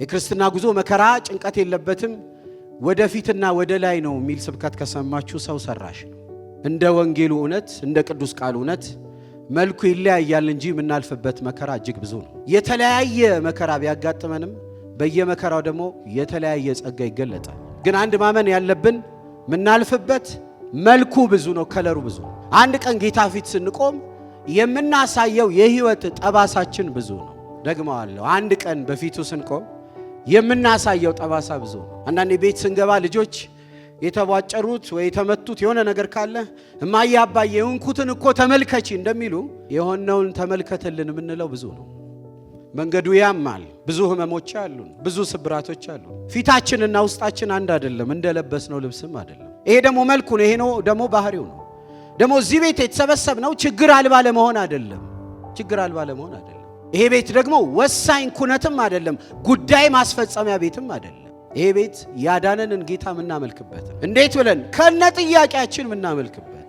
የክርስትና ጉዞ መከራ ጭንቀት የለበትም ወደፊትና ወደ ላይ ነው የሚል ስብከት ከሰማችሁ ሰው ሰራሽ ነው። እንደ ወንጌሉ እውነት እንደ ቅዱስ ቃል እውነት መልኩ ይለያያል እንጂ የምናልፍበት መከራ እጅግ ብዙ ነው። የተለያየ መከራ ቢያጋጥመንም በየመከራው ደግሞ የተለያየ ጸጋ ይገለጣል። ግን አንድ ማመን ያለብን የምናልፍበት መልኩ ብዙ ነው፣ ከለሩ ብዙ ነው። አንድ ቀን ጌታ ፊት ስንቆም የምናሳየው የህይወት ጠባሳችን ብዙ ነው። ደግመዋለሁ፣ አንድ ቀን በፊቱ ስንቆም የምናሳየው ጠባሳ ብዙ ነው። አንዳንዴ ቤት ስንገባ ልጆች የተቧጨሩት ወይ የተመቱት የሆነ ነገር ካለ እማዬ አባዬ እንኩትን እኮ ተመልከቺ እንደሚሉ የሆነውን ተመልከተልን የምንለው ብዙ ነው። መንገዱ ያማል፣ ብዙ ህመሞች አሉን፣ ብዙ ስብራቶች አሉን። ፊታችንና ውስጣችን አንድ አይደለም፣ እንደለበስነው ልብስም አይደለም። ይሄ ደግሞ መልኩ ነው፣ ይሄ ነው ደግሞ ባህሪው ነው። ደግሞ እዚህ ቤት የተሰበሰብነው ችግር አልባ ለመሆን አይደለም፣ ችግር አልባ ለመሆን አይደለም። ይሄ ቤት ደግሞ ወሳኝ ኩነትም አይደለም፣ ጉዳይ ማስፈጸሚያ ቤትም አይደለም። ይሄ ቤት ያዳነንን ጌታ የምናመልክበት፣ እንዴት ብለን ከነ ጥያቄያችን የምናመልክበት